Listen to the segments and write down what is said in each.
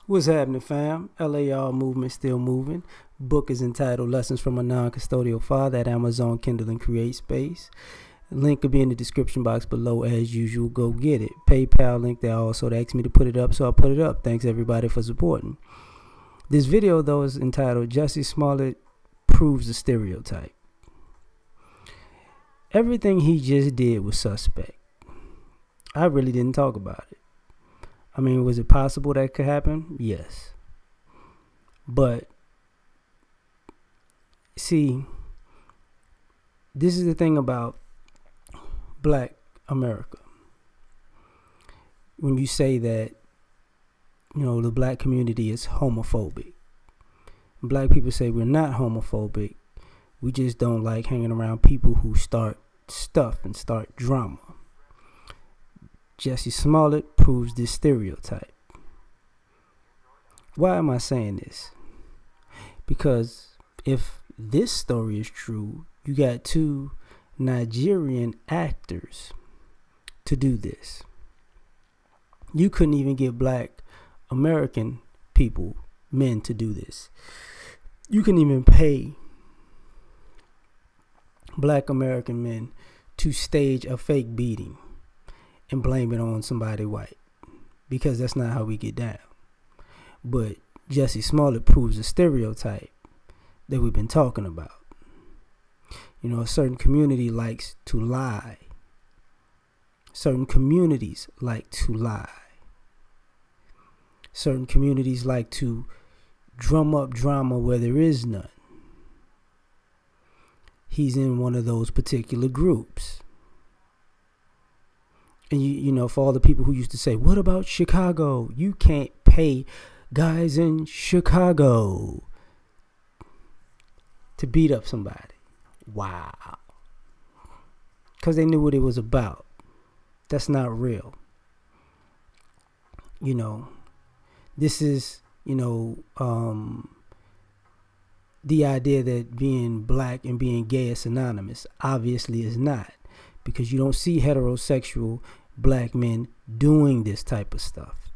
What's happening, fam? L.A.R. movement still moving. Book is entitled Lessons from a Non-Custodial Father at Amazon, Kindle, and Create Space. Link will be in the description box below as usual. Go get it. PayPal link there also. They asked me to put it up, so I put it up. Thanks everybody for supporting. This video, though, is entitled Jussie Smollett Proves the Stereotype. Everything he just did was suspect. I really didn't talk about it. I mean, was it possible that could happen? Yes. But, see, this is the thing about Black America. When you say that, the black community is homophobic. Black people say we're not homophobic. We just don't like hanging around people who start stuff and start drama. Jussie Smollett proves this stereotype. Why am I saying this? Because if this story is true, you got two Nigerian actors to do this. You couldn't even get Black American people, men, to do this. You couldn't even pay Black American men to stage a fake beating and blame it on somebody white, because that's not how we get down. But Jussie Smollett proves a stereotype that we've been talking about. A certain community likes to lie. Certain communities like to lie. Certain communities like to drum up drama where there is none. He's in one of those particular groups. And for all the people who used to say, what about Chicago? You can't pay guys in Chicago to beat up somebody. Wow. Because they knew what it was about. That's not real. This is, the idea that being black and being gay is synonymous. Obviously is not. Because you don't see heterosexual black men doing this type of stuff.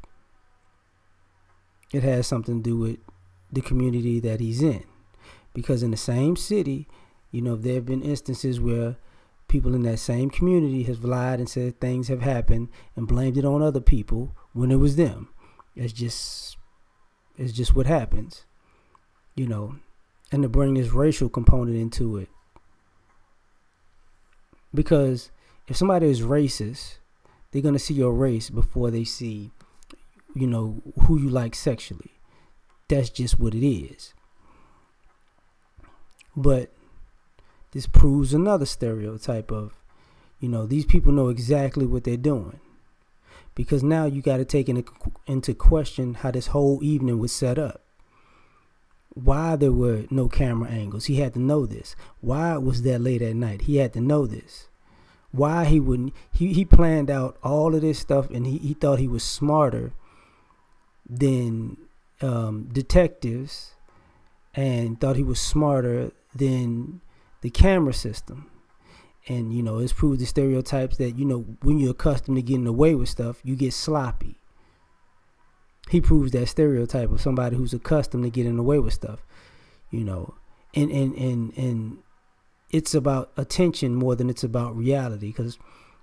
It has something to do with the community that he's in. Because in the same city, there have been instances where people in that same community have lied and said things have happened and blamed it on other people when it was them. It's just what happens, and to bring this racial component into it. Because if somebody is racist, they're going to see your race before they see, who you like sexually. That's just what it is. But this proves another stereotype of, these people know exactly what they're doing. Because now you got to take into question how this whole evening was set up. Why there were no camera angles. He had to know this. Why it was that late at night. He had to know this. Why he wouldn't. He planned out all of this stuff, and he thought he was smarter than detectives, and thought he was smarter than the camera system. And, it's proved the stereotypes that, when you're accustomed to getting away with stuff, you get sloppy. He proves that stereotype of somebody who's accustomed to getting away with stuff, and it's about attention more than it's about reality. Because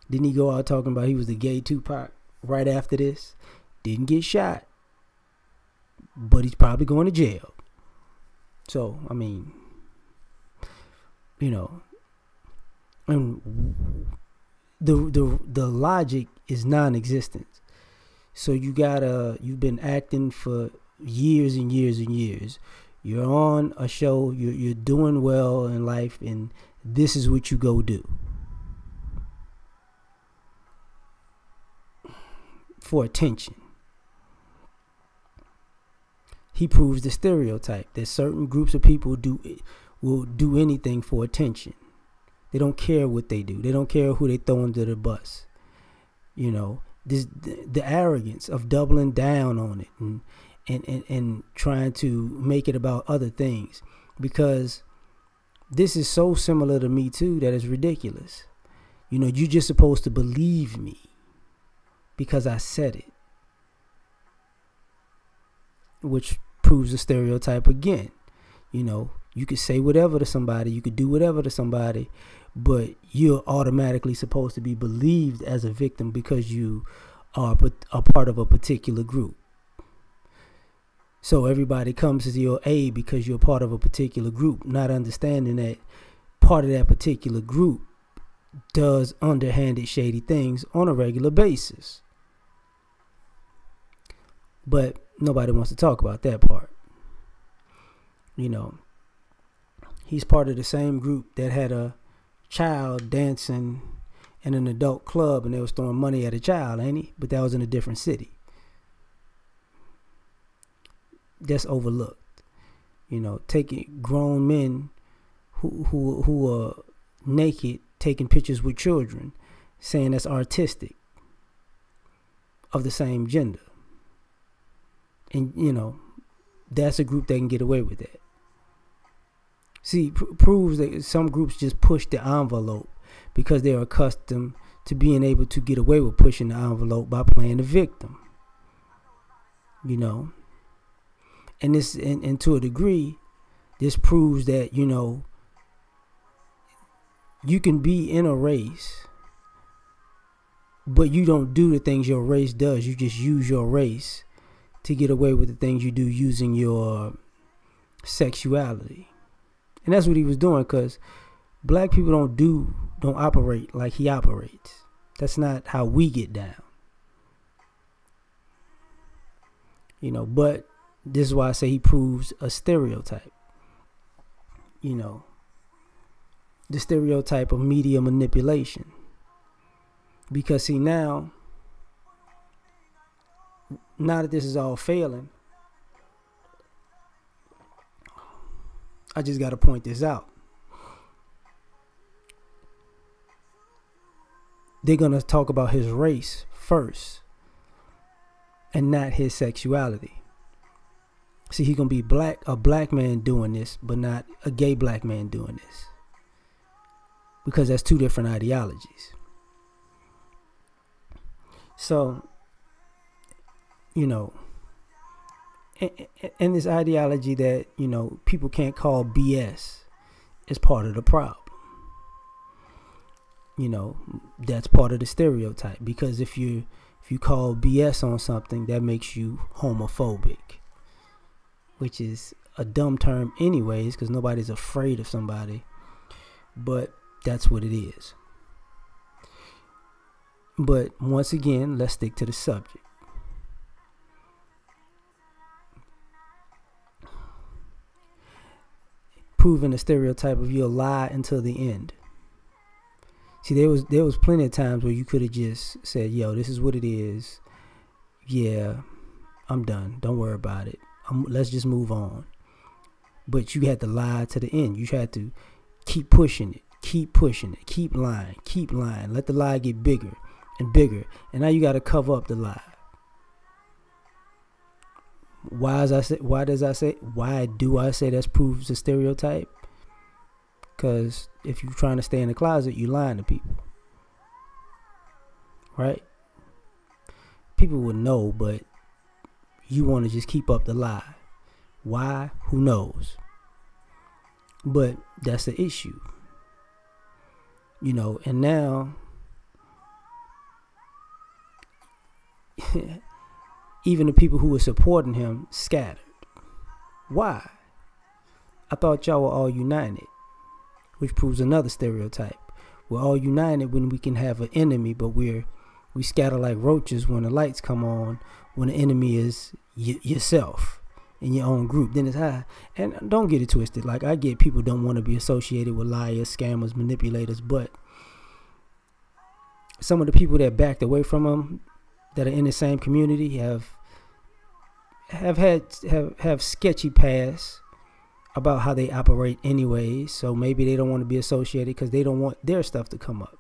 didn't he go out talking about he was the gay Tupac right after this? Didn't get shot, but he's probably going to jail. So, I mean, and the logic is non-existent. So you've been acting for years and years and years. You're on a show, you're doing well in life, and this is what you go do. For attention. He proves the stereotype that certain groups of people will do anything for attention. They don't care what they do. They don't care who they throw under the bus. The arrogance of doubling down on it and trying to make it about other things, because this is so similar to Me Too that it's ridiculous. You're just supposed to believe me because I said it. which proves the stereotype again. You know, you could say whatever to somebody, you could do whatever to somebody, but you're automatically supposed to be believed as a victim because you are a part of a particular group. So everybody comes to your aid because you're part of a particular group, not understanding that part of that particular group does underhanded, shady things on a regular basis. But nobody wants to talk about that part. You know, he's part of the same group that had a child dancing in an adult club and they was throwing money at a child, ain't he? But that was in a different city. That's overlooked. You know, taking grown men who are naked, taking pictures with children, saying that's artistic, of the same gender. And, you know, that's a group that can get away with that. See, proves that some groups just push the envelope because they're accustomed to being able to get away with pushing the envelope by playing the victim. You know, and this, and to a degree, this proves that, you know, you can be in a race, but you don't do the things your race does. You just use your race to get away with the things you do using your sexuality. And that's what he was doing, because black people don't operate like he operates. That's not how we get down. You know, but this is why I say he proves a stereotype. You know, the stereotype of media manipulation. Because see, now that this is all failing, I just got to point this out. They're going to talk about his race first and not his sexuality. See, he's going to be a black man doing this, but not a gay black man doing this. Because that's two different ideologies. So, you know, and this ideology that, you know, people can't call BS is part of the problem. You know, that's part of the stereotype, because if you call BS on something, that makes you homophobic, which is a dumb term anyways, because nobody's afraid of somebody, but that's what it is. But once again, let's stick to the subject. Proving the stereotype of you'll lie until the end. See, there was plenty of times where you could have just said, yo, this is what it is. Yeah, I'm done. Don't worry about it. Let's just move on. But you had to lie to the end. You had to keep pushing it, keep lying, let the lie get bigger and bigger. And now you got to cover up the lie. Why do I say that proves a stereotype? Because if you're trying to stay in the closet, you're lying to people. Right? People would know, but you want to just keep up the lie. Why? Who knows? But that's the issue. You know, and now even the people who were supporting him scattered. Why? I thought y'all were all united, which proves another stereotype. We're all united when we can have an enemy, but we scatter like roaches when the lights come on, when the enemy is yourself in your own group. Then it's high. And don't get it twisted. Like, I get people don't want to be associated with liars, scammers, manipulators, but some of the people that backed away from them, that are in the same community, have sketchy past about how they operate anyways. So maybe they don't want to be associated because they don't want their stuff to come up.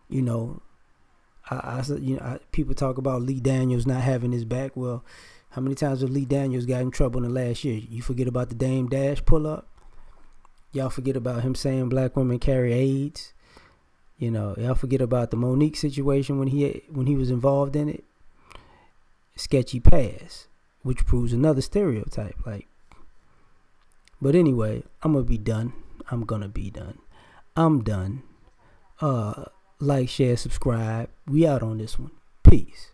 You know, people talk about Lee Daniels not having his back. Well, how many times have Lee Daniels got in trouble in the last year? You forget about the Dame Dash pull up. Y'all forget about him saying black women carry AIDS. You know, y'all forget about the Monique situation when he was involved in it. Sketchy past. which proves another stereotype. Like, but anyway, I'm gonna be done. I'm done. Like, share, subscribe. We out on this one. Peace.